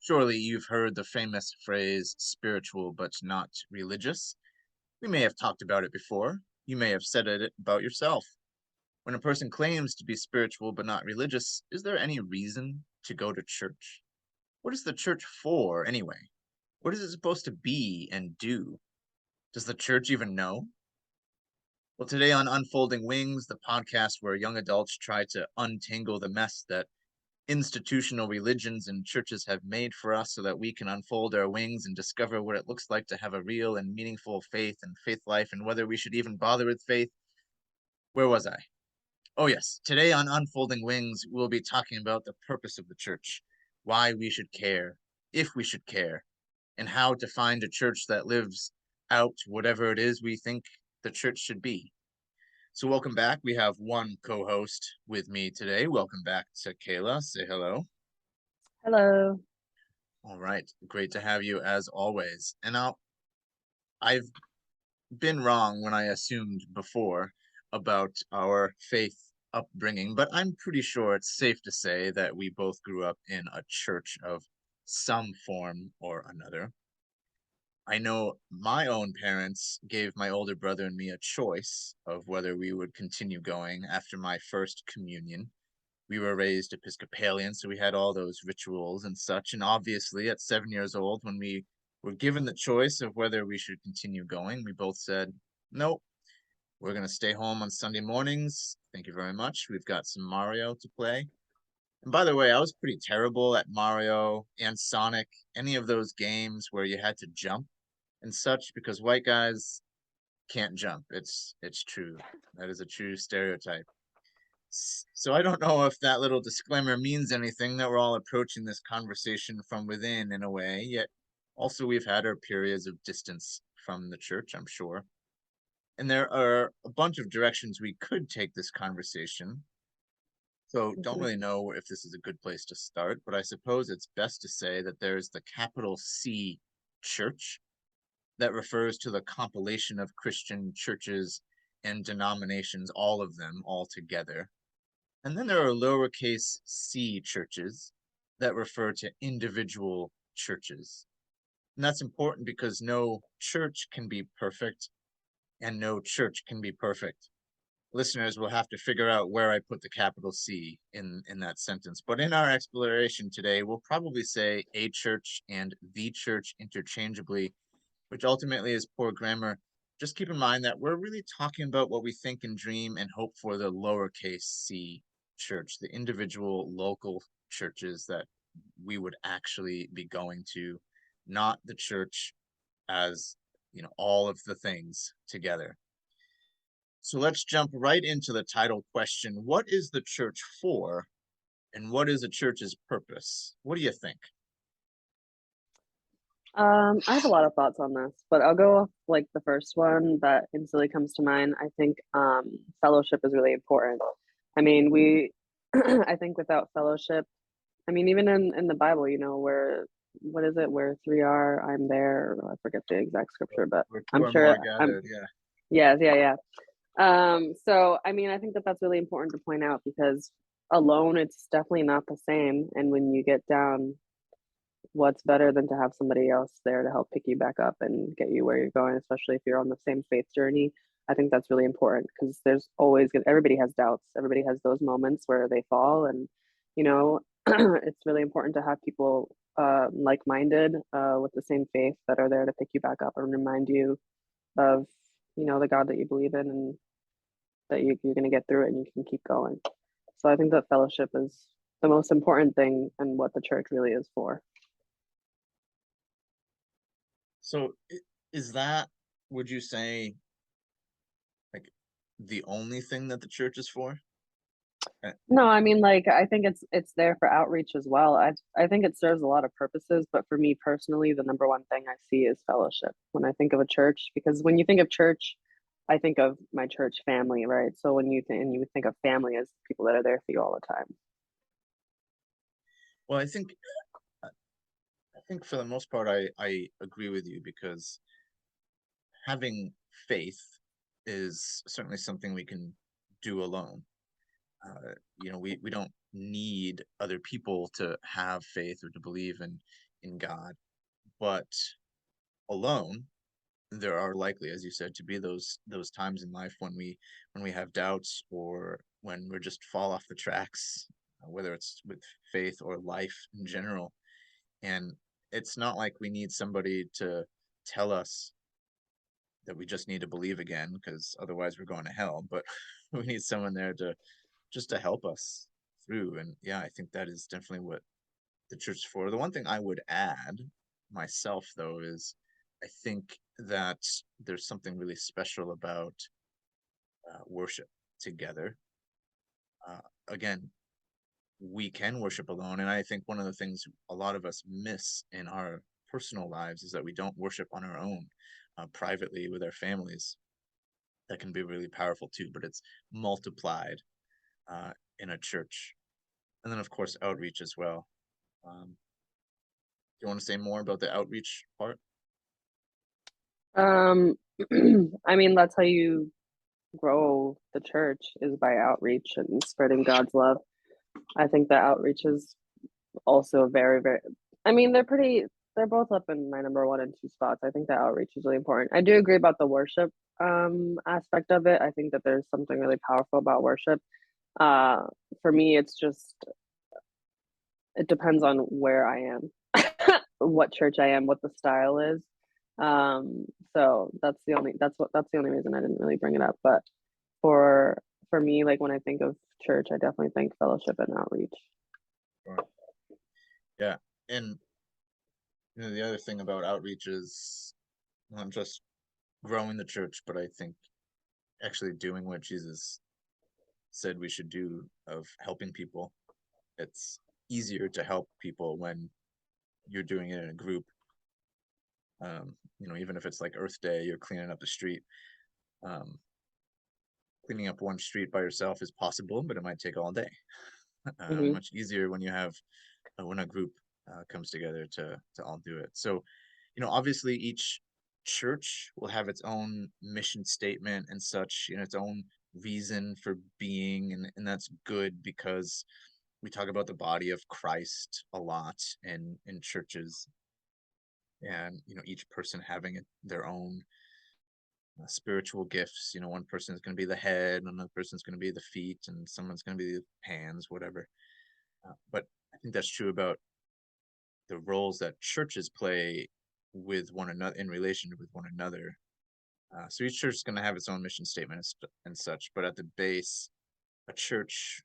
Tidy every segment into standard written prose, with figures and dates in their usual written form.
Surely you've heard the famous phrase spiritual but not religious. We may have talked about it before. You may have said it about yourself. When a person claims to be spiritual but not religious, is there any reason to go to church? What is the church for, anyway? What is it supposed to be and do? Does the church even know? Well, today on Unfolding Wings, the podcast where young adults try to untangle the mess that institutional religions and churches have made for us so that we can unfold our wings and discover what it looks like to have a real and meaningful faith and faith life and whether we should even bother with faith. Where was I? Oh, yes. Today on Unfolding Wings, we'll be talking about the purpose of the church, why we should care, if we should care, and how to find a church that lives out whatever it is we think the church should be. So, welcome back. We have one co host with me today. Welcome back to Kayla. Say hello. Hello. All right. Great to have you as always. And now I've been wrong when I assumed before about our faith upbringing, but I'm pretty sure it's safe to say that we both grew up in a church of some form or another. I know my own parents gave my older brother and me a choice of whether we would continue going after my first communion. We were raised Episcopalian, so we had all those rituals and such. And obviously, at 7 years old, when we were given the choice of whether we should continue going, we both said, nope, we're going to stay home on Sunday mornings. Thank you very much. We've got some Mario to play. And by the way, I was pretty terrible at Mario and Sonic, any of those games where you had to jump and such, because white guys can't jump. It's true. That is a true stereotype. So I don't know if that little disclaimer means anything that we're all approaching this conversation from within in a way, yet also we've had our periods of distance from the church, I'm sure. And there are a bunch of directions we could take this conversation. So don't Mhm. really know if this is a good place to start, but I suppose it's best to say that there's the capital C church that refers to the compilation of Christian churches and denominations, all of them all together. And then there are lowercase c churches that refer to individual churches. And that's important because no church can be perfect and no church can be perfect. Listeners will have to figure out where I put the capital C in that sentence. But in our exploration today, we'll probably say a church and the church interchangeably, which ultimately is poor grammar. Just keep in mind that we're really talking about what we think and dream and hope for the lowercase c church, the individual local churches that we would actually be going to, not the church as, all of the things together. So let's jump right into the title question. What is the church for, and what is a church's purpose? What do you think? I have a lot of thoughts on this, but I'll go off like the first one that instantly comes to mind. I think fellowship is really important. I mean, we I think without fellowship, I mean, even in the Bible, where what is it? Where three are, I'm there. I forget the exact scripture, but Where two I'm or more sure are I'm gathered, yeah. yes, yeah, yeah. So I mean, I think that that's really important to point out because alone it's definitely not the same. And when you get down, what's better than to have somebody else there to help pick you back up and get you where you're going, especially if you're on the same faith journey. I think that's really important because there's always everybody has doubts. Everybody has those moments where they fall, and it's really important to have people like-minded with the same faith that are there to pick you back up and remind you of the God that you believe in and that you're going to get through it and you can keep going. So I think that fellowship is the most important thing and what the church really is for. So is that, would you say, like the only thing that the church is for? Uh, No, I mean, like, I think it's there for outreach as well. I think it serves a lot of purposes, but for me personally, the number one thing I see is fellowship when I think of a church, because when you think of church, I think of my church family, right? So when you think of family as people that are there for you all the time. Well, I think for the most part, I agree with you because having faith is certainly something we can do alone. We don't need other people to have faith or to believe in God. But alone, there are likely, as you said, to be those times in life when we have doubts or when we're just fall off the tracks, whether it's with faith or life in general. And it's not like we need somebody to tell us that we just need to believe again, because otherwise we're going to hell. But we need someone there to just to help us through. And yeah, I think that is definitely what the church is for. The one thing I would add myself, though, is I think that there's something really special about worship together. Uh, Again, we can worship alone. And I think one of the things a lot of us miss in our personal lives is that we don't worship on our own, privately with our families. That can be really powerful too, but it's multiplied uh, in a church. And then, of course, outreach as well. Do you want to say more about the outreach part? Um, I mean, that's how you grow the church is by outreach and spreading God's love. I think that outreach is also very, very, I mean, they're both up in my number one and two spots. I think that outreach is really important. I do agree about the worship aspect of it. I think that there's something really powerful about worship. Uh, for me, it's just, it depends on where I am, what church I am, what the style is. Um, so that's the only reason I didn't really bring it up. But for for me, like when I think of church, I definitely think fellowship and outreach. Or, yeah. And the other thing about outreach is not just growing the church, but I think actually doing what Jesus said we should do of helping people. It's easier to help people when you're doing it in a group. Even if it's like Earth Day, you're cleaning up the street. Um, Cleaning up one street by yourself is possible, but it might take all day. Hmm. Much easier when you have when a group comes together to all do it. So, obviously each church will have its own mission statement and such, its own reason for being, and that's good because we talk about the body of Christ a lot in churches, and each person having their own spiritual gifts. One person is going to be the head, another person is going to be the feet, and someone's going to be the hands, whatever. But I think that's true about the roles that churches play with one another in relation with one another. So each church is going to have its own mission statement and such, but at the base, a church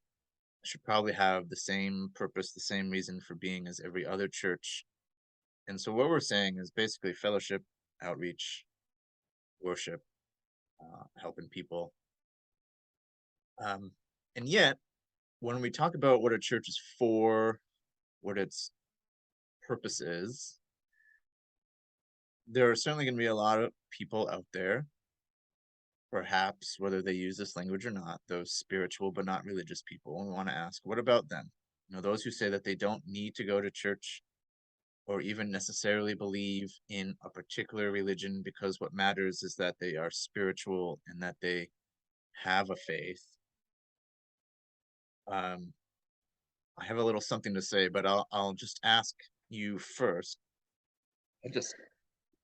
should probably have the same purpose, the same reason for being as every other church. And so what we're saying is basically fellowship, outreach, worship, helping people. Um, and yet, when we talk about what a church is for, what its purpose is, there are certainly going to be a lot of people out there, perhaps whether they use this language or not, those spiritual but not religious people. And we want to ask, what about them? Those who say that they don't need to go to church or even necessarily believe in a particular religion because what matters is that they are spiritual and that they have a faith. Um, I have a little something to say, but I'll just ask you first. I just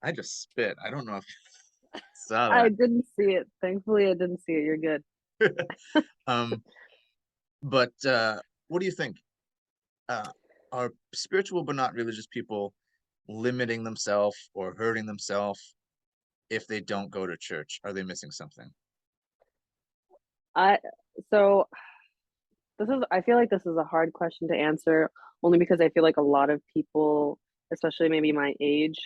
I just spit. I don't know if you saw I that. didn't see it. Thankfully, I didn't see it. You're good. um, but what do you think? Uh, are spiritual but not religious people limiting themselves or hurting themselves if they don't go to church? Are they missing something? I so I feel like this is a hard question to answer only because I feel like a lot of people, especially maybe my age,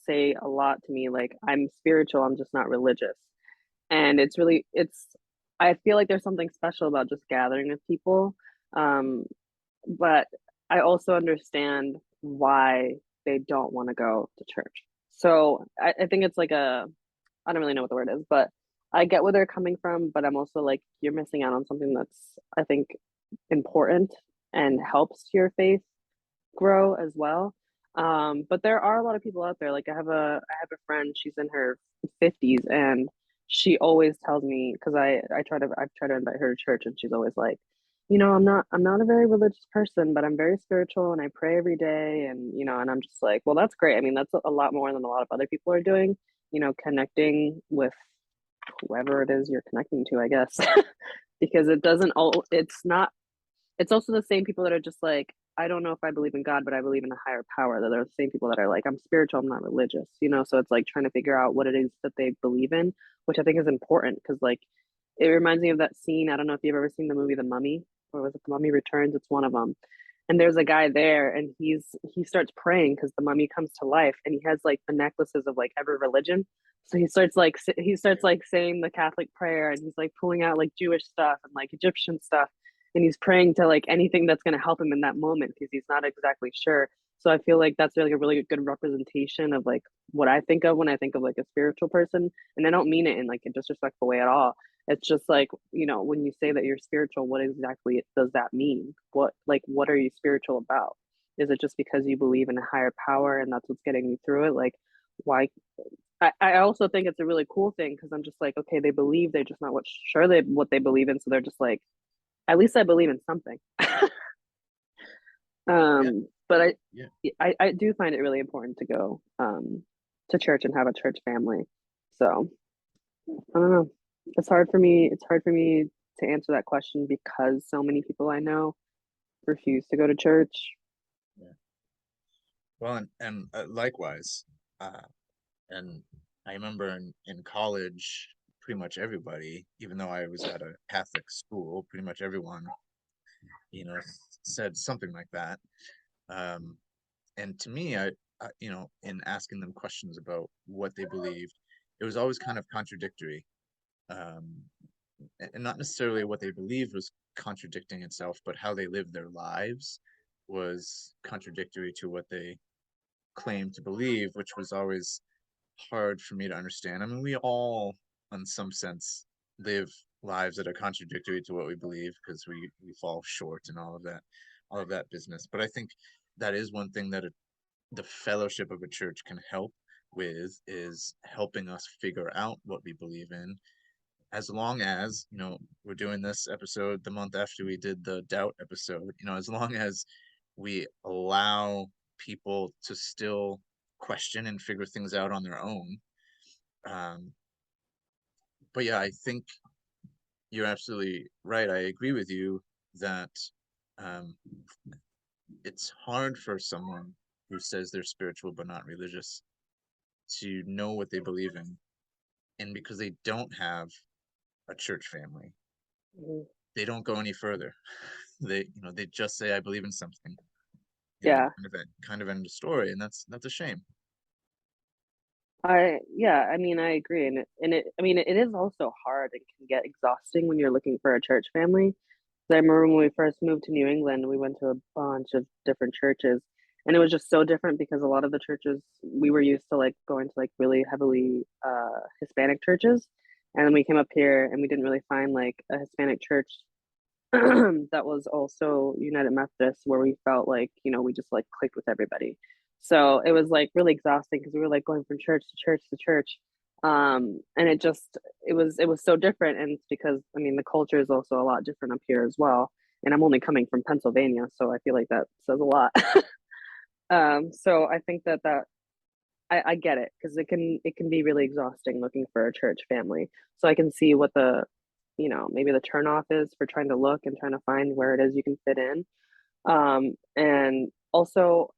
say a lot to me like I'm spiritual, I'm just not religious. And it's I feel like there's something special about just gathering with people. Um, but I also understand why they don't want to go to church. So I think it's like I don't really know what the word is, but I get where they're coming from, but I'm also like, you're missing out on something that's, I think, important and helps your faith grow as well. But there are a lot of people out there. Like I have a friend, she's in her 50s and she always tells me because I've tried to invite her to church and she's always like, I'm not a very religious person, but I'm very spiritual and I pray every day and and I'm just like, well, that's great. I mean, that's a lot more than a lot of other people are doing, connecting with whoever it is you're connecting to, I guess. Because it's not it's also the same people that are just like, I don't know if I believe in God, but I believe in a higher power. That are the same people that are like, I'm spiritual, I'm not religious. So it's like trying to figure out what it is that they believe in, which I think is important because like it reminds me of that scene. I don't know if you've ever seen the movie The Mummy, or was it The Mummy Returns? It's one of them. And there's a guy there and he starts praying because the mummy comes to life and he has like the necklaces of like every religion. So he starts like saying the Catholic prayer and he's like pulling out like Jewish stuff and like Egyptian stuff and he's praying to like anything that's going to help him in that moment because he's not exactly sure. So I feel like that's really a really good representation of like what I think of when I think of like a spiritual person, and I don't mean it in like a disrespectful way at all. It's just like, when you say that you're spiritual, what exactly does that mean? What are you spiritual about? Is it just because you believe in a higher power and that's what's getting you through it? Like, why? I also think it's a really cool thing because I'm just like, okay, they believe, they're just not what they believe in. So they're just like, at least I believe in something. Yeah, But yeah. I do find it really important to go to church and have a church family. So I don't know. It's hard for me to answer that question because so many people I know refuse to go to church. Yeah. Well, and likewise, uh, and I remember in college, pretty much everybody, even though I was at a Catholic school, pretty much everyone, said something like that. Um, and to me, in asking them questions about what they believed, it was always kind of contradictory. Um, and not necessarily what they believed was contradicting itself, but how they lived their lives was contradictory to what they claimed to believe, which was always hard for me to understand. I mean, we all, in some sense, live lives that are contradictory to what we believe because we fall short and all of that business. But I think that is one thing that the fellowship of a church can help with is helping us figure out what we believe in, as long as we're doing this episode the month after we did the doubt episode, as long as we allow people to still question and figure things out on their own. um, but yeah, I think you're absolutely right. I agree with you that um, it's hard for someone who says they're spiritual but not religious to know what they believe in, and because they don't have a church family, Mhm. they don't go any further. They just say I believe in something, Yeah, kind of end of story, and that's a shame. I mean, I agree, and I mean, it is also hard and can get exhausting when you're looking for a church family. I remember when we first moved to New England, we went to a bunch of different churches, and it was just so different because a lot of the churches we were used to like going to like really heavily Hispanic churches, and then we came up here and we didn't really find like a Hispanic church that was also United Methodist where we felt like, we just like clicked with everybody. So it was like really exhausting because we were like going from church to church to church. And it was so different. And it's because I mean the culture is also a lot different up here as well. And I'm only coming from Pennsylvania, so I feel like that says a lot. So I think that I get it because it can be really exhausting looking for a church family. So I can see what maybe the turnoff is for trying to look and trying to find where it is you can fit in. And also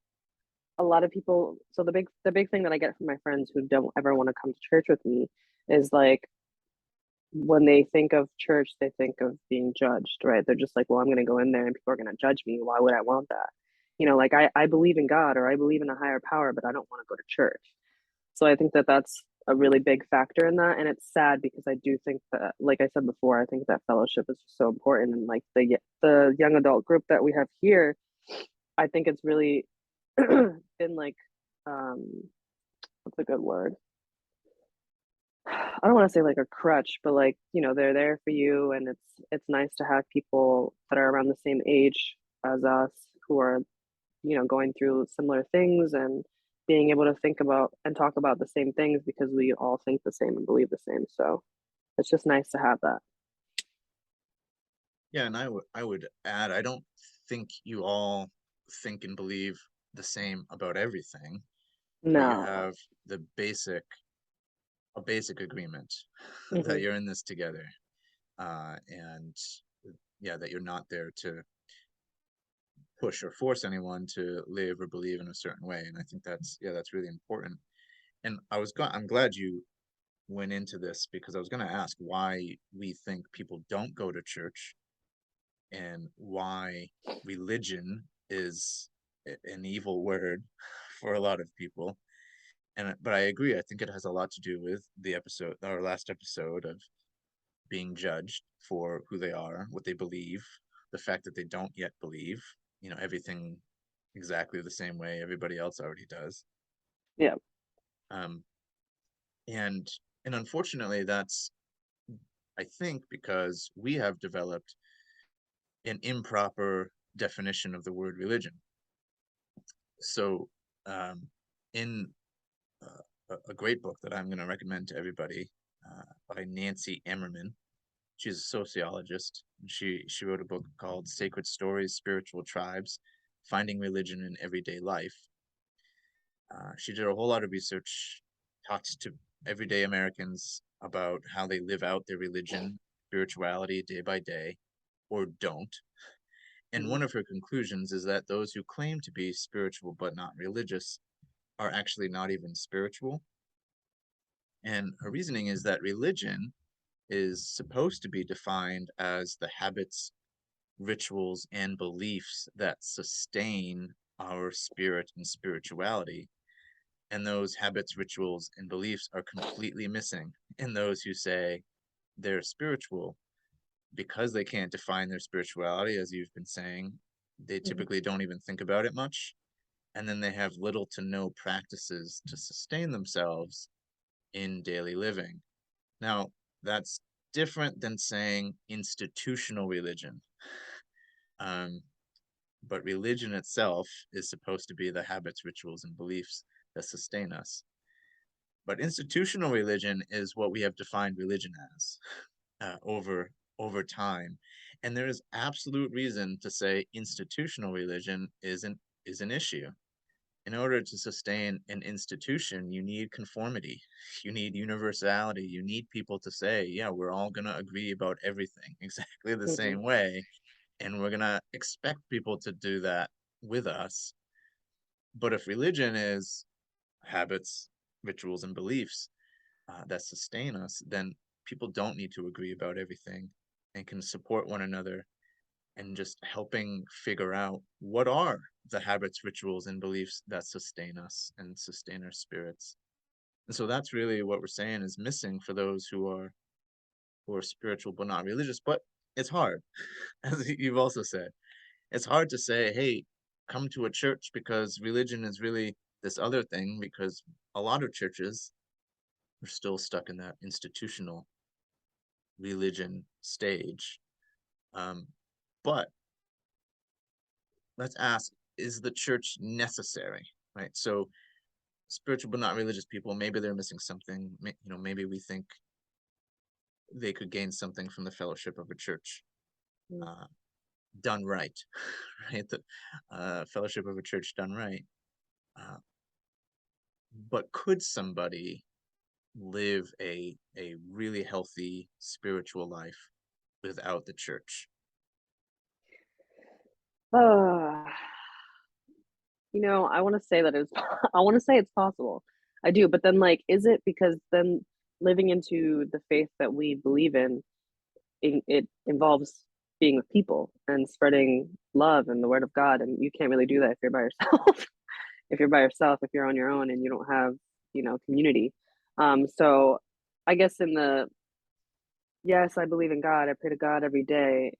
a lot of people. So the big thing that I get from my friends who don't ever want to come to church with me is like when they think of church, they think of being judged, right? They're just like, well, I'm going to go in there and people are going to judge me. Why would I want that? Like I believe in God or I believe in a higher power, but I don't want to go to church. So I think that that's a really big factor in that. And it's sad because I do think that, like I said before, I think that fellowship is so important. And like the young adult group that we have here, I think it's really been like, um, what's a good word? I don't want to say like a crutch, but like, they're there for you. And it's nice to have people that are around the same age as us who are going through similar things and being able to think about and talk about the same things because we all think the same and believe the same. So it's just nice to have that. Yeah, and I would add, I don't think you all think and believe the same about everything, but you No. have the basic a basic agreement that Hmm. you're in this together. And yeah, that you're not there to push or force anyone to live or believe in a certain way. And I think that's, yeah, that's really important. And I'm glad you went into this, because I was going to ask why we think people don't go to church, and why religion is an evil word for a lot of people. And but I agree. I think it has a lot to do with the episode, our last episode, of being judged for who they are, what they believe, the fact that they don't yet believe, everything exactly the same way everybody else already does. Yeah. Um, and and unfortunately, that's, I think, because we have developed an improper definition of the word religion. So, um, in a great book that I'm going to recommend to everybody, by Nancy Emmerman. She's a sociologist. She wrote a book called Sacred Stories, Spiritual Tribes: Finding Religion in Everyday Life. She did a whole lot of research, talked to everyday Americans about how they live out their religion, spirituality day by day, or don't. And Mhm. one of her conclusions is that those who claim to be spiritual but not religious are actually not even spiritual. And her reasoning is that religion is supposed to be defined as the habits, rituals, and beliefs that sustain our spirit and spirituality. And those habits, rituals, and beliefs are completely missing in those who say they're spiritual, because they can't define their spirituality, as you've been saying. They Mhm. typically don't even think about it much. And then they have little to no practices to sustain themselves in daily living. Now, that's different than saying institutional religion. Um, but religion itself is supposed to be the habits, rituals, and beliefs that sustain us. But institutional religion is what we have defined religion as, over time. And there is absolute reason to say institutional religion is an issue. In order to sustain an institution, you need conformity, you need universality, you need people to say, yeah, we're all going to agree about everything exactly the Mhm. same way, and we're going to expect people to do that with us. But if religion is habits, rituals, and beliefs that sustain us, then people don't need to agree about everything, and can support one another, and just helping figure out what are the habits, rituals, and beliefs that sustain us and sustain our spirits. And so that's really what we're saying is missing for those who are spiritual but not religious. But it's hard, as you've also said. It's hard to say, hey, come to a church, because religion is really this other thing, because a lot of churches are still stuck in that institutional religion stage. Um, but let's ask, is the church necessary? Right? So spiritual but not religious people, maybe they're missing something. Maybe we think they could gain something from the fellowship of a church, Mhm. uh, done right. Right? The fellowship of a church done right. uh, but could somebody live a really healthy spiritual life without the church? Ah, I want to say that it's I want to say it's possible. I do, but then like is it because then living into the faith that we believe in, it involves being with people and spreading love and the word of God, and you can't really do that if you're by yourself. If you're by yourself, if you're on your own and you don't have, community. So I guess in the yes, I believe in God. I pray to God every day.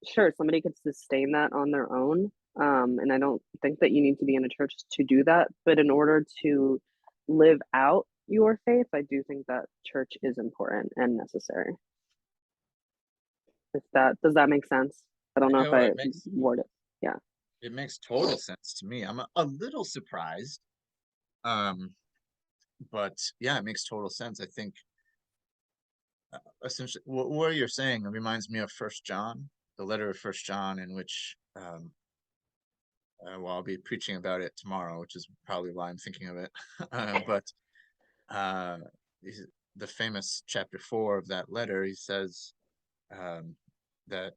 Sure, somebody could sustain that on their own. And I don't think that you need to be in a church to do that. But in order to live out your faith, I do think that church is important and necessary. If that does that make sense? I don't know if Oh, I it makes word it. Yeah. it makes total sense to me. I'm a little surprised, um, but yeah, it makes total sense. I think essentially, what you're saying reminds me of First John, the letter of First John, in which, well, I'll be preaching about it tomorrow, which is probably why I'm thinking of it. But uh, is- the famous chapter 4 of that letter, he says um, that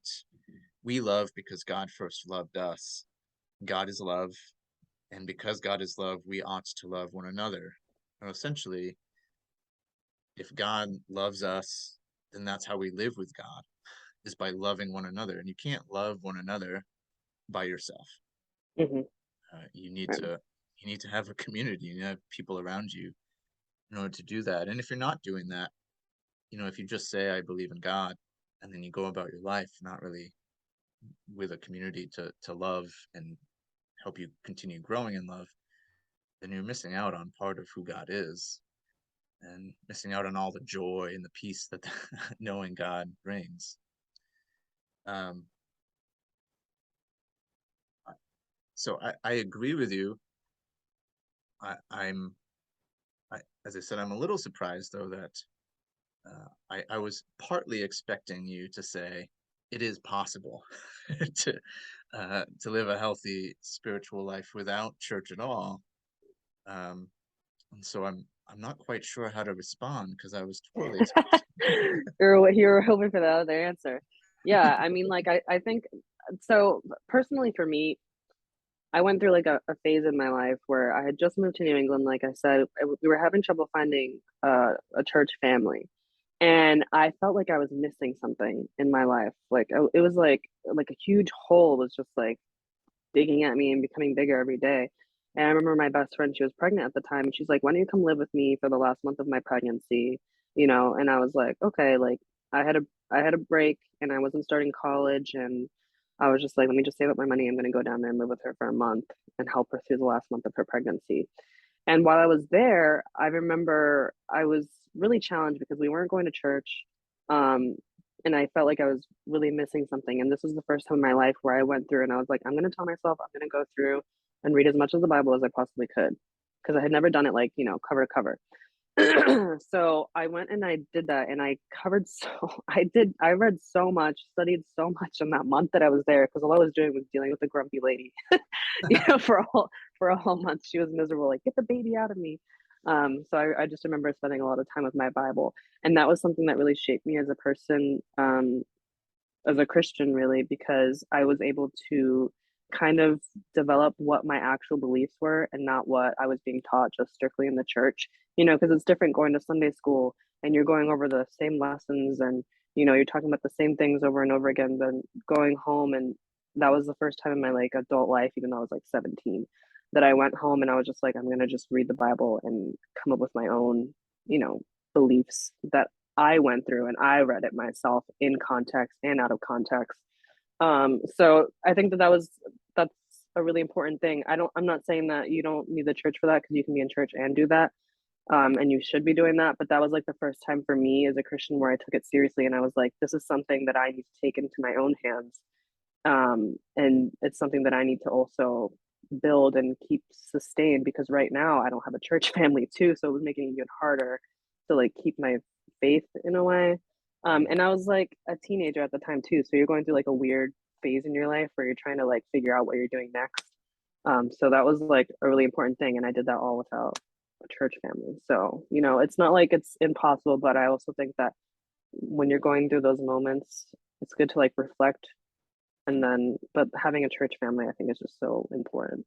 we love because God first loved us. God is love, and because God is love, we ought to love one another. And essentially, if God loves us, then that's how we live with God, is by loving one another. And you can't love one another by yourself. Hmm. You need Right. to have a community. You need to have people around you in order to do that. And if you're not doing that, if you just say I believe in God, and then you go about your life not really with a community to love and help you continue growing in love, then you're missing out on part of who God is, and missing out on all the joy and the peace that knowing God brings. Um, so I agree with you. I, I'm, as I said, I'm a little surprised though that I was partly expecting you to say it is possible to live a healthy spiritual life without church at all. Um, and so I'm not quite sure how to respond because I was totally expecting. You're hoping for the other answer. Yeah, I mean, like I think so. Personally, for me, I went through like a phase in my life where I had just moved to New England. Like I said, we were having trouble finding a church family, and I felt like I was missing something in my life. Like it was like a huge hole was just like digging at me and becoming bigger every day. And I remember my best friend, she was pregnant at the time, and she's like, "Why don't you come live with me for the last month of my pregnancy?" And I was like, "Okay." Like I had a I had a break, and I wasn't starting college, and I was just like, "Let me just save up my money. I'm going to go down there and live with her for a month and help her through the last month of her pregnancy." And while I was there, I remember I was really challenged because we weren't going to church. Um, and I felt like I was really missing something. And this was the first time in my life where I went through and I was like, I'm going to tell myself I'm going to go through and read as much of the Bible as I possibly could. Because I had never done it like, cover to cover. So I went and I did that and I covered so I read so much, studied so much in that month that I was there because all I was doing was dealing with a grumpy lady. For a whole month she was miserable, like, get the baby out of me. So I just remember spending a lot of time with my Bible. And that was something that really shaped me as a person, as a Christian, really, because I was able to kind of develop what my actual beliefs were and not what I was being taught just strictly in the church. Because it's different going to Sunday school and you're going over the same lessons and you're talking about the same things over and over again than going home. And that was the first time in my like adult life, even though I was like 17, that I went home and I was just like, I'm gonna just read the Bible and come up with my own, you know, beliefs that I went through, and I read it myself in context and out of context. So I think that's a really important thing. I'm not saying that you don't need the church for that because you can be in church and do that. And you should be doing that. But that was like the first time for me as a Christian where I took it seriously and I was like, this is something that I need to take into my own hands. And it's something that I need to also build and keep sustained because right now I don't have a church family too. So it was making it even harder to like keep my faith in a way. And I was like a teenager at the time too. So you're going through like a weird phase in your life where you're trying to like figure out what you're doing next. So that was like a really important thing. And I did that all without a church family. So, it's not like it's impossible, but I also think that when you're going through those moments, it's good to like reflect and then, but having a church family, I think is just so important.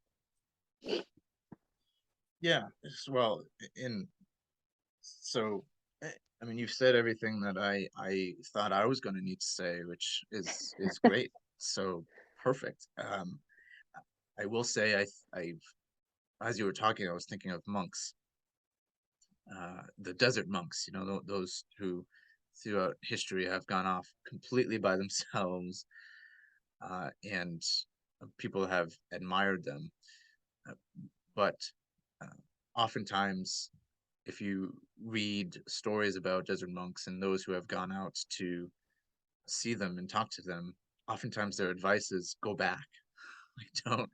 Yeah, well, in so I mean, you've said everything that I thought I was going to need to say, which is great. So perfect. I will say I've as you were talking, I was thinking of monks, the desert monks. Those who throughout history have gone off completely by themselves, and people have admired them. Uh, but uh, oftentimes, if you read stories about desert monks and those who have gone out to see them and talk to them, oftentimes their advice is go back. Like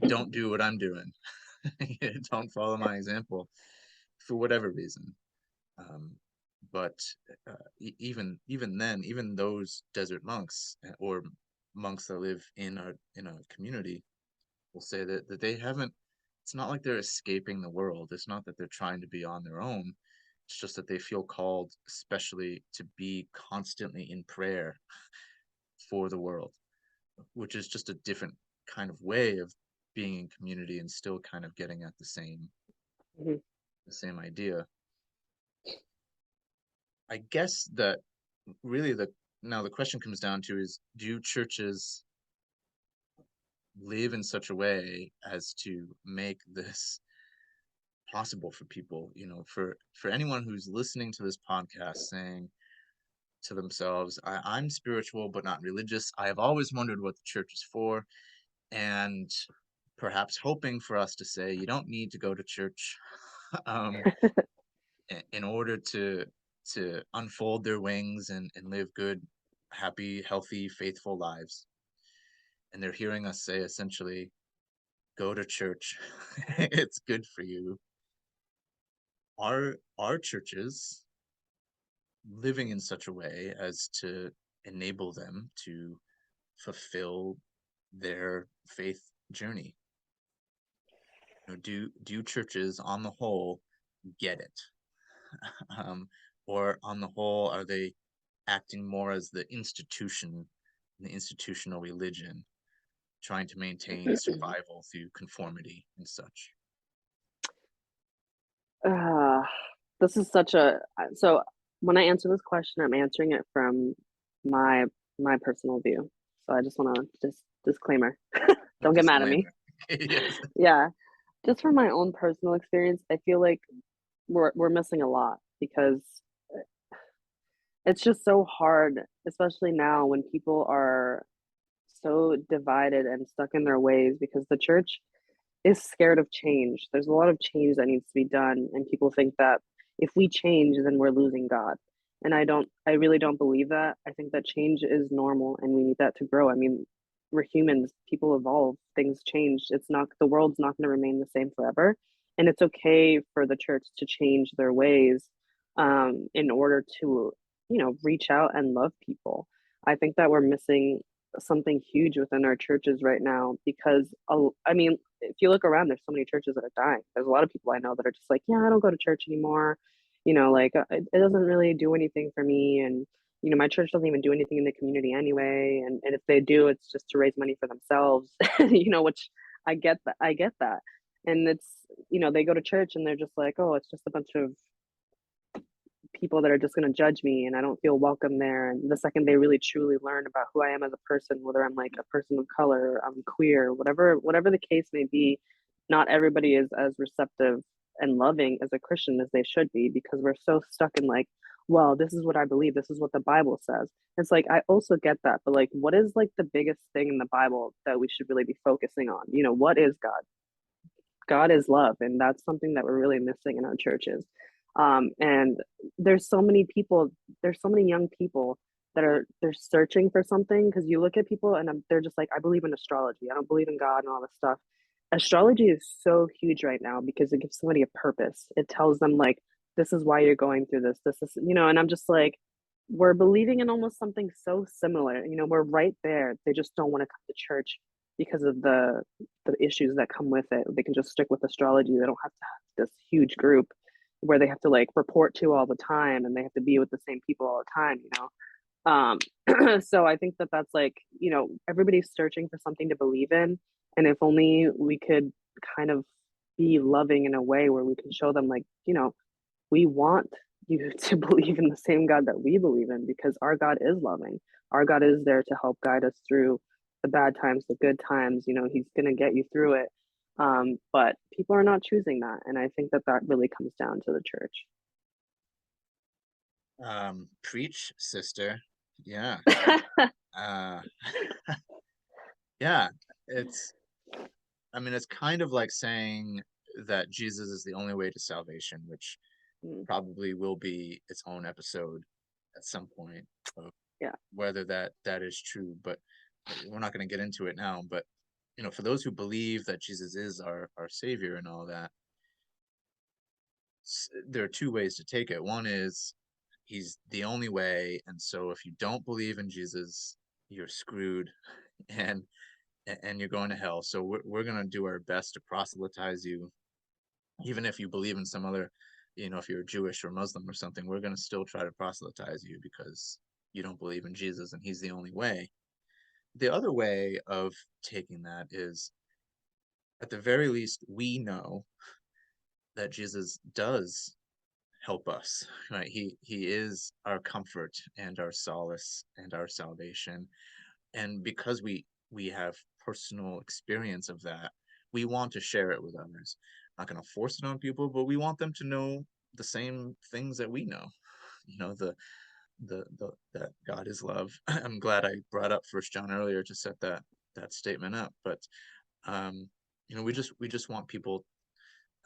don't do what I'm doing. Don't follow my example for whatever reason. Um, but even then, even those desert monks, or monks that live in a community, will say that they haven't. It's not like they're escaping the world. It's not that they're trying to be on their own. It's just that they feel called, especially, to be constantly in prayer for the world, which is just a different kind of way of being in community and still kind of getting at Mhm. the same idea. I guess that really the now the question comes down to is, do churches live in such a way as to make this possible for people, for anyone who's listening to this podcast saying to themselves, I'm spiritual but not religious. I have always wondered what the church is for, and perhaps hoping for us to say you don't need to go to church um, in order to unfold their wings and live good, happy, healthy, faithful lives. And they're hearing us say essentially, go to church. It's good for you. Our churches living in such a way as to enable them to fulfill their faith journey? Do churches on the whole get it? um, or on the whole, are they acting more as the institutional religion, trying to maintain survival through conformity and such? Uh, this is such a so when I answer this question, I'm answering it from my my personal view. So I just want to just disclaimer. Don't get mad at me. Disclaimer. Yes. Yeah, just from my own personal experience, I feel like we're missing a lot because it's just so hard, especially now when people are so divided and stuck in their ways because the church is scared of change. There's a lot of change that needs to be done, and people think that if we change, then we're losing God. And I really don't believe that. I think that change is normal and we need that to grow. I mean, we're humans, people evolve, things change. It's not the world's not going to remain the same forever. And it's okay for the church to change their ways in order to, reach out and love people. I think that we're missing something huge within our churches right now because I mean, if you look around, there's so many churches that are dying. There's a lot of people I know that are just like, yeah, I don't go to church anymore. Like it doesn't really do anything for me. And, my church doesn't even do anything in the community anyway. And if they do, it's just to raise money for themselves, which I get that. And it's, they go to church and they're just like, oh, it's just a bunch of people that are just going to judge me and I don't feel welcome there. And the second they really truly learn about who I am as a person, whether I'm like a person of color, I'm queer, whatever the case may be, not everybody is as receptive and loving as a Christian as they should be because we're so stuck in like, well, this is what I believe, this is what the Bible says. It's like I also get that, but like what is like the biggest thing in the Bible that we should really be focusing on? What is God? God is love, and that's something that we're really missing in our churches. And there's so many people, there's so many young people that they're searching for something because you look at people and they're just like, I believe in astrology. I don't believe in God and all this stuff. Astrology is so huge right now because it gives somebody a purpose. It tells them like, this is why you're going through this. This is, and I'm just like, we're believing in almost something so similar. We're right there. They just don't want to come to church because of the issues that come with it. They can just stick with astrology. They don't have to have this huge group where they have to like report to all the time and they have to be with the same people all the time. So I think that that's like, everybody's searching for something to believe in. And if only we could kind of be loving in a way where we can show them like, we want you to believe in the same God that we believe in because our God is loving. Our God is there to help guide us through the bad times, the good times. He's going to get you through it. But people are not choosing that. And I think that that really comes down to the Preach, sister. Yeah. church. Uh, yeah. It's, I mean, it's kind of like saying that Jesus is the only way to salvation, which Mm, probably will be its own episode at some point of yeah. whether that is true. But we're not going to get into it now. But for those who believe that Jesus is our savior and all that, there are two ways to take it. One is he's the only way, and so if you don't believe in Jesus, you're screwed, and and you're going to hell. So we're going to do our best to proselytize you, even if you believe in some other, if you're Jewish or Muslim or something, we're going to still try to proselytize you because you don't believe in Jesus and he's the only way. The other way of taking that is, at the very least, we know that Jesus does help us, right? He is our comfort and our solace and our salvation. And because we have personal experience of that, we want to share it with others. Not going to force it on people, but we want them to know the same things that we know. The that God is love. I'm glad I brought up First John earlier to set that statement up. But um, we just want people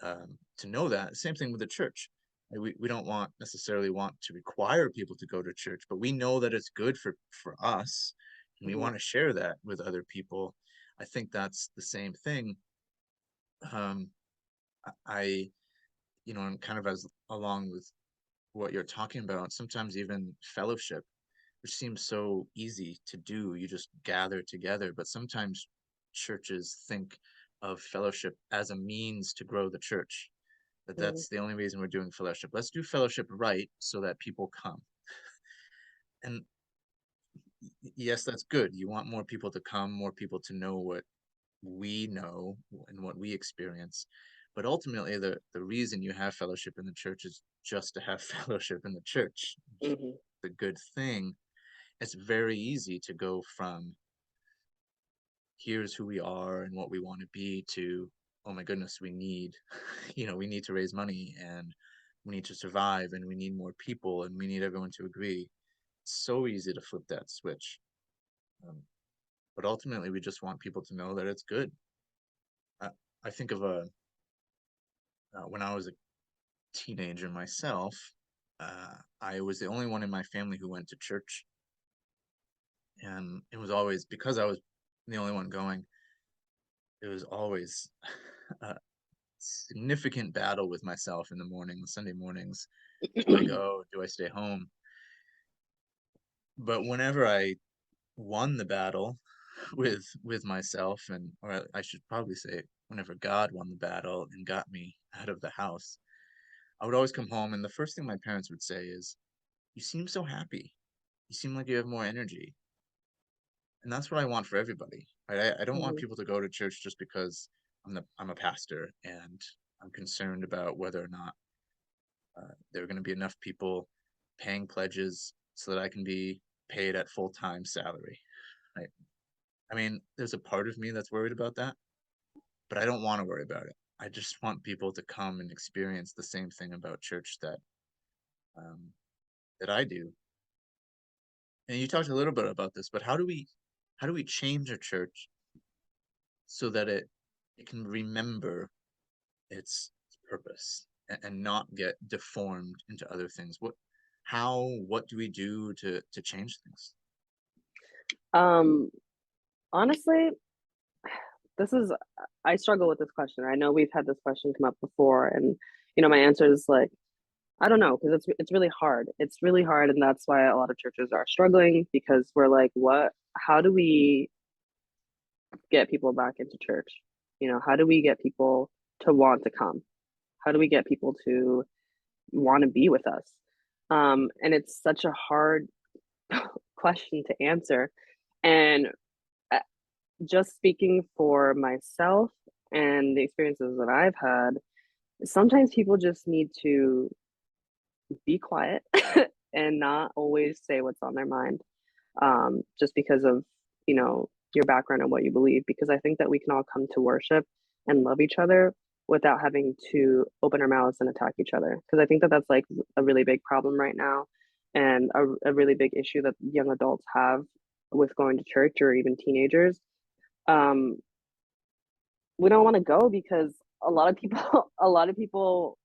to know that. Same thing with the church. We don't necessarily want to require people to go to church, but we know that it's good for us, and we Mhm. want to share that with other people. I think that's the same thing. Um, I, and kind of as along with what you're talking about, sometimes even fellowship, which seems so easy to do, you just gather together, but sometimes churches think of fellowship as a means to grow the church, that Mhm. that's the only reason we're doing fellowship. Let's do fellowship right so that people come. And yes, that's good. You want more people to come, more people to know what we know and what we experience. But ultimately, the reason you have fellowship in the church is just to have fellowship in the church. It's Mhm. a good thing. It's very easy to go from here's who we are and what we want to be to, oh my goodness, we need, we need to raise money, and we need to survive, and we need more people, and we need everyone to agree. It's so easy to flip that switch. Um, but ultimately, we just want people to know that it's good. I, I think of when I was a teenager myself, I was the only one in my family who went to church, and it was always because I was the only one going. It was always a significant battle with myself in the morning, Sunday mornings. Do I go? Do I stay home? But whenever I won the battle with myself, and or I should probably say, whenever God won the battle and got me out of the house, I would always come home, and the first thing my parents would say is, "You seem so happy. You seem like you have more energy." And that's what I want for everybody. Right? I don't want Mhm. people to go to church just because I'm a pastor and I'm concerned about whether or not there are going to be enough people paying pledges so that I can be paid at full-time salary. Right? I mean, there's a part of me that's worried about that, but I don't want to worry about it. I just want people to come and experience the same thing about church um, that I do. And you talked a little bit about this, but how do we change a church so that it can remember its purpose, and not get deformed into other things? What do we do to change things? Um, Honestly, this is I struggle with this question. I know we've had this question come up before, and my answer is like, I don't know, because it's really hard. It's really hard, and that's why a lot of churches are struggling because we're like, what? How do we get people back into church? How do we get people to want to come? How do we get people to want to be with us? And it's such a hard question to answer. And uh, just speaking for myself and the experiences that I've had, sometimes people just need to be quiet and not always say what's on their mind, just because of your background and what you believe, because I think that we can all come to worship and love each other without having to open our mouths and attack each other, because I think that that's like a really big problem right now, and a really big issue that young adults have with going to church, or even teenagers. um we don't want to go because a lot of people a lot of people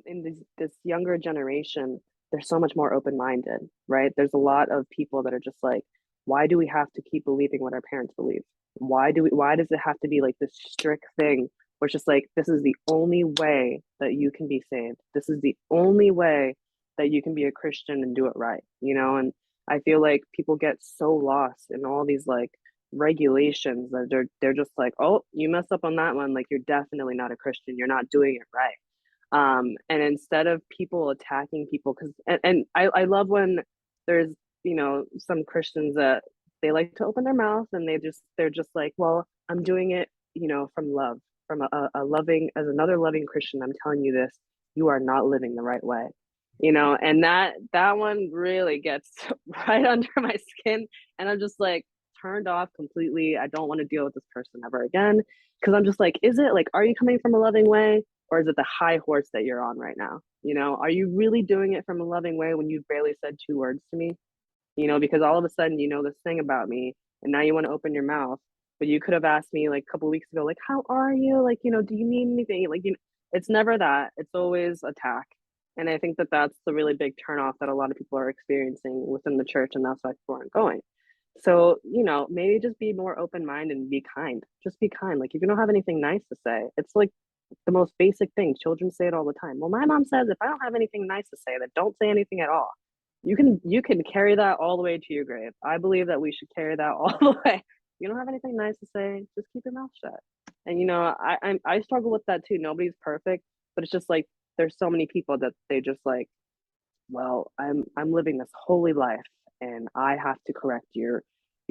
in this younger generation, they're so much more open-minded, right? There's a lot of people that are just like, why do we have to keep believing what our parents believe? Why does it have to be like this strict thing where it's just like, this is the only way that you can be saved. This is the only way that you can be a Christian and do it right, you know? And I feel like people get so lost in all these like regulations that they're just like, oh, you messed up on that one, like you're definitely not a Christian. You're not doing it right. And instead of people attacking people, because and I love when there's some Christians that they like to open their mouth and they're just like, well, I'm doing it, from love, from a loving, as another loving Christian, I'm telling you this, you are not living the right way, and that one really gets right under my skin, and I'm just like turned off completely. I don't want to deal with this person ever again, because I'm just like, is it like, are you coming from a loving way, or is it the high horse that you're on right now? Are you really doing it from a loving way when you barely said two words to me? Because all of a sudden you know this thing about me, and now you want to open your mouth, but you could have asked me like a couple weeks ago, like, how are you? Like, do you need anything? Like, it's never that. It's always attack. And I think that that's the really big turnoff that a lot of people are experiencing within the church, and that's why people aren't going. So, maybe just be more open minded and be kind. Just be kind. Like, if you don't have anything nice to say, it's like the most basic thing. Children say it all the time. Well, my mom says if I don't have anything nice to say, then don't say anything at all. You can carry that all the way to your grave. I believe that we should carry that all the way. You don't have anything nice to say, just keep your mouth shut. And I struggle with that too. Nobody's perfect, but it's just like there's so many people that they just like, well, I'm living this holy life and I have to correct your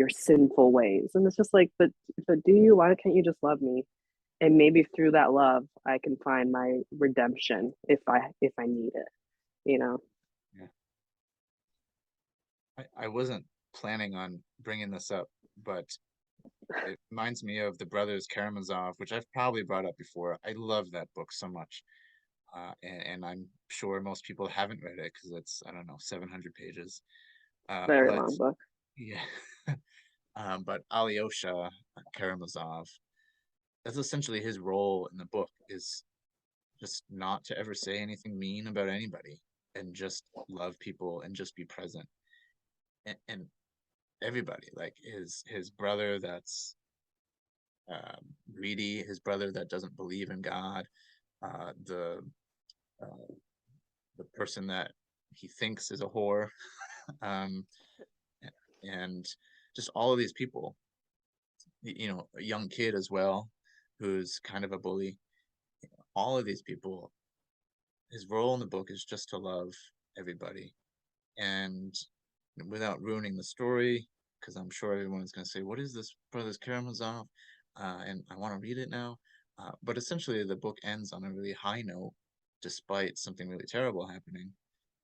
sinful ways. And it's just like, but do you? Why can't you just love me? And maybe through that love, I can find my redemption if I need it. You know. Yeah. I wasn't planning on bringing this up, but it reminds me of the Brothers Karamazov, which I've probably brought up before. I love that book so much. And I'm sure most people haven't read it because it's, I don't know, 700 pages. Very But long book. yeah, but Alyosha Karamazov, that's essentially his role in the book, is just not to ever say anything mean about anybody and just love people and just be present. And everybody, like his brother that's greedy, his brother that doesn't believe in God, uh, the uh, the person that he thinks is a whore, um, and just all of these people. A young kid as well, who's kind of a bully. All of these people, his role in the book is just to love everybody, and without ruining the story, because I'm sure everyone's going to say, "What is this, Brothers Karamazov?" And I want to read it now. But essentially, the book ends on a really high note, despite something really terrible happening,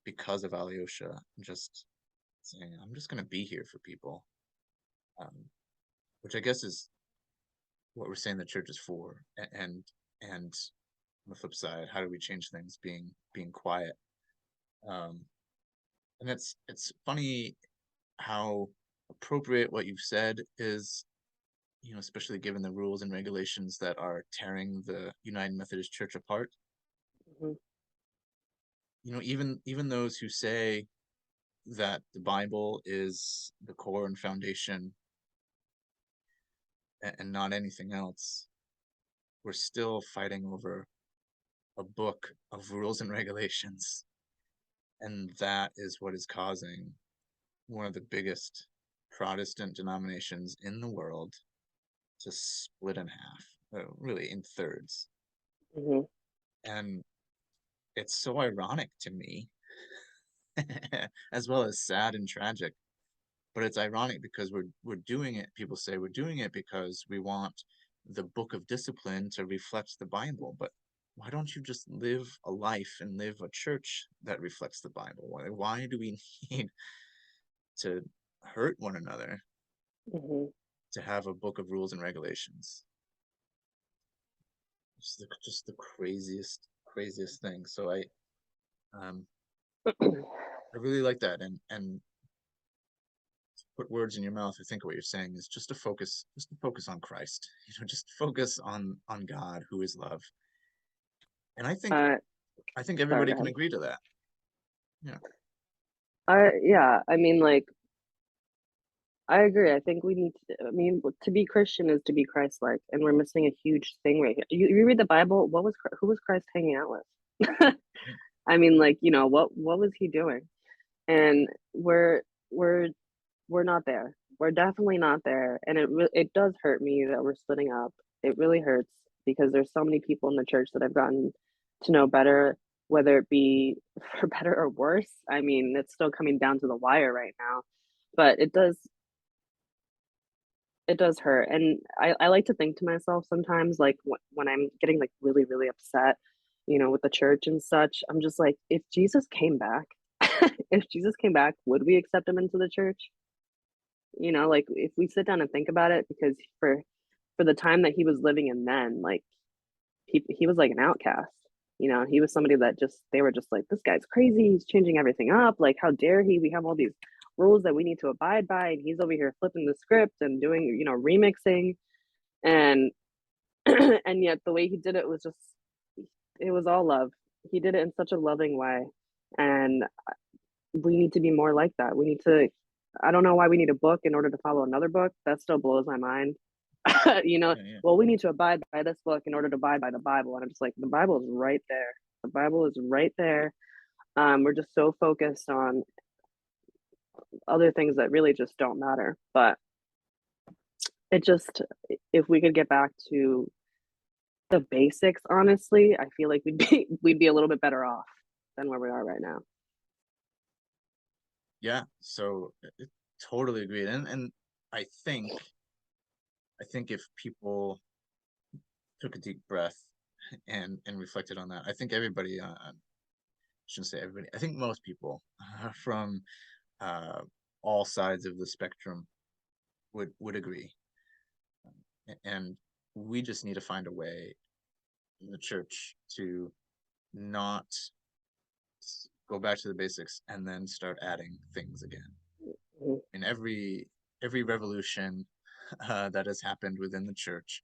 because of Alyosha just saying, "I'm just going to be here for people," um, which I guess is what we're saying the church is for. And on the flip side, how do we change things? Being quiet. Um, and it's funny how appropriate what you've said is, especially given the rules and regulations that are tearing the United Methodist Church apart. Hmm. Even those who say that the Bible is the core and foundation and not anything else, we're still fighting over a book of rules and regulations. And that is what is causing one of the biggest Protestant denominations in the world to split in half, really in thirds. Hmm. And it's so ironic to me, as well as sad and tragic. But it's ironic because we're doing it. People say we're doing it because we want the book of discipline to reflect the Bible. But why don't you just live a life and live a church that reflects the Bible? Why do we need to hurt one another Hmm. to have a book of rules and regulations? Just the craziest thing. So um I really like that, and put words in your mouth. I think what you're saying is just to focus on Christ. Just focus on God, who is love. And I think Uh, I think Sorry, go everybody can ahead. agree to that. Yeah. Yeah, I mean, like, I agree. I think we need to, I mean, to be Christian is to be Christ-like, and we're missing a huge thing right here. You read the Bible, who was Christ hanging out with? I mean, like, what was he doing? And we're we're not there. We're definitely not there, and it does hurt me that we're splitting up. It really hurts because there's so many people in the church that I've gotten to know better, whether it be for better or worse. I mean, it's still coming down to the wire right now, but it does hurt, and I like to think to myself sometimes, like, when I'm getting, like, really, really upset, with the church and such, I'm just like, "If Jesus came back if Jesus came back, would we accept him into the church?" Like, if we sit down and think about it, because for the time that he was living in then, like, he was like an outcast, he was somebody that just they were just like, "This guy's crazy, he's changing everything up, like, how dare he? We have all these rules that we need to abide by, and he's over here flipping the script and doing, remixing." And and yet the way he did it was just it was all love. He did it in such a loving way, and we need to be more like that. We need to I don't know why we need a book in order to follow another book. That still blows my mind. You know, Yeah, yeah, well, we need to abide by this book in order to abide by the Bible. And I'm just like, the Bible is right there. The Bible is right there. We're just so focused on other things that really just don't matter. But it just, if we could get back to the basics, honestly, I feel like we'd be a little bit better off than where we are right now. yeah. So totally agreed. And I think I think if people took a deep breath and reflected on that, I think everybody, shouldn't say everybody, I think most people from uh, all sides of the spectrum would agree. And we just need to find a way in the church to not go back to the basics and then start adding things again. Mhm, In every revolution that has happened within the church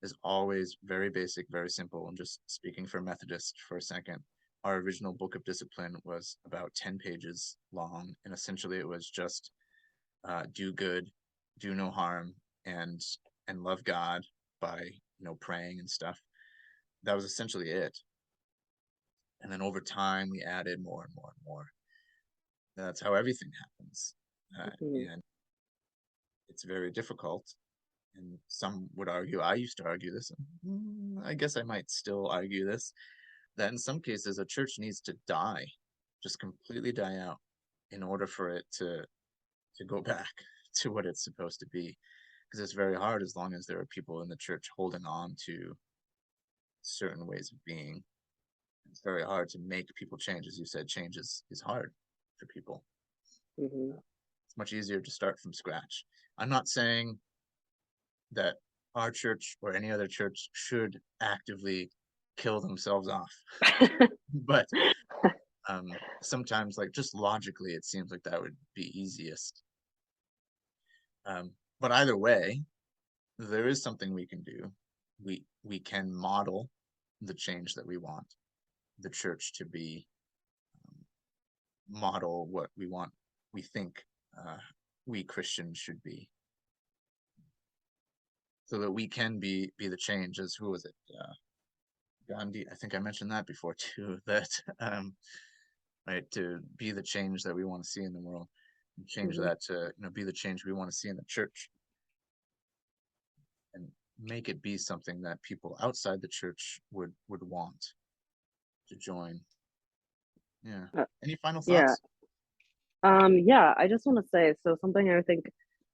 is always very basic, very simple. And just speaking for Methodist for a second, our original book of discipline was about 10 pages long, and essentially it was just do good, do no harm, and and love God by praying and stuff. That was essentially it. And then over time, we added more and more and more. That's how everything happens, mhm, and it's very difficult. And some would argue, I used to argue this, and I guess I might still argue this, that in some cases a church needs to die, just completely die out, in order for it to go back to what it's supposed to be. Because it's very hard as long as there are people in the church holding on to certain ways of being. It's very hard to make people change. As you said, change is hard for people. mhm. It's much easier to start from scratch. I'm not saying that our church or any other church should actively kill themselves off, but sometimes, like, just logically, it seems like that would be easiest. But either way, there is something we can do. We can model the change that we want the church to be, model what we think uh, we Christians should be, so that we can be the change. As who was it? Gandhi. I think I mentioned that before too. That right, to be the change that we want to see in the world, and change Mhm, that to be the change we want to see in the church, and make it be something that people outside the church would want to join. Yeah. uh, Any final yeah. thoughts? Yeah, I just want to say, so something I think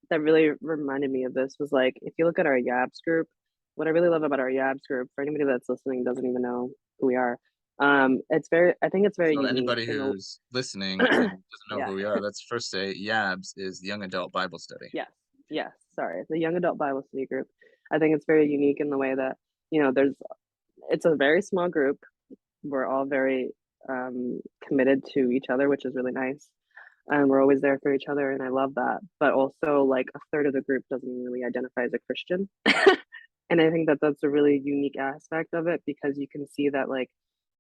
that really reminded me of this was like, if you look at our Yabs group, what I really love about our Yabs group, for anybody that's listening doesn't even know who we are, I think it's very So unique anybody in the, who's listening and doesn't know yeah, who we are, let's first say YABS is the Young Adult Bible Study. yes, yes, sorry, the Young Adult Bible Study group. I think it's very unique in the way that, it's a very small group. We're all very committed to each other, which is really nice. And we're always there for each other, and I love that. But also, like, a third of the group doesn't really identify as a Christian. And I think that that's a really unique aspect of it, because you can see that, like,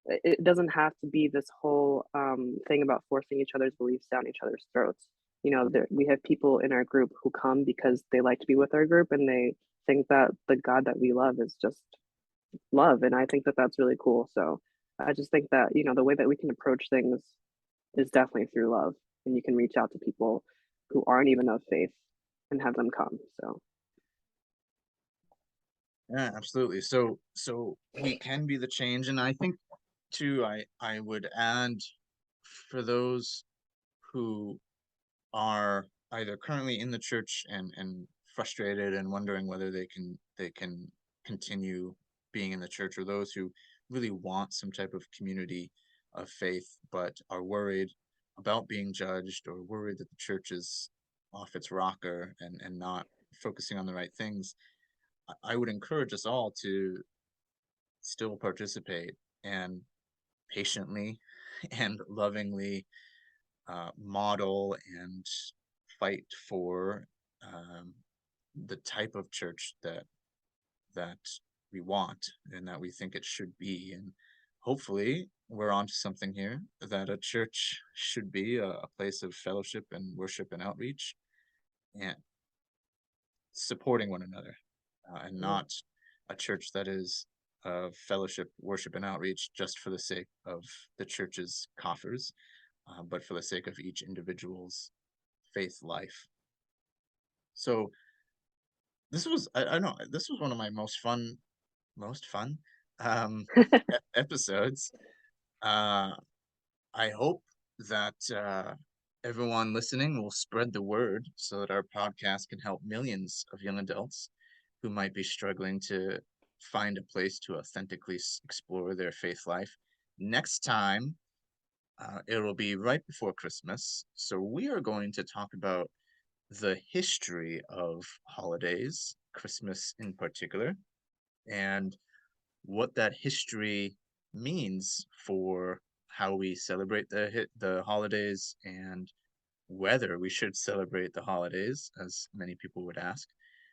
it doesn't have to be this whole thing about forcing each other's beliefs down each other's throats. we have people in our group who come because they like to be with our group and they think that the God that we love is just love. And I think that that's really cool. So I just think that, the way that we can approach things is definitely through love. And you can reach out to people who aren't even of faith and have them come. So, Yeah, absolutely. So we can be the change, and I think too, I would add, for those who are either currently in the church and frustrated and wondering whether they can continue being in the church, or those who really want some type of community of faith but are worried about being judged, or worried that the church is off its rocker and not focusing on the right things. I would encourage us all to still participate and patiently and lovingly model and fight for um, the type of church that we want and that we think it should be. And hopefully, we're onto something here, that a church should be a place of fellowship and worship and outreach and supporting one another, and yeah. not a church that is of fellowship, worship, and outreach just for the sake of the church's coffers, but for the sake of each individual's faith life. So I don't know, this was one of my most fun um, episodes. Uh, I hope that everyone listening will spread the word so that our podcast can help millions of young adults who might be struggling to find a place to authentically explore their faith life. Next time, it will be right before Christmas. So we are going to talk about the history of holidays, Christmas in particular, and what that history means for how we celebrate the holidays, and whether we should celebrate the holidays, as many people would ask.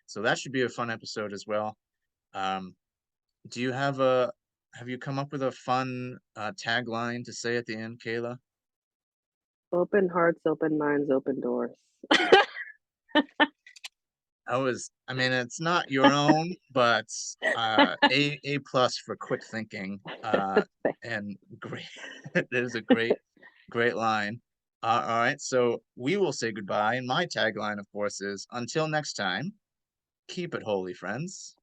So that should be a fun episode as well. Um, do you have you come up with a fun tagline to say at the end, Kayla? Open hearts, open minds, open doors. I mean, it's not your own, but A plus for quick thinking. And great, it is a great line. All right, so we will say goodbye, and my tagline, of course, is until next time, keep it holy, friends.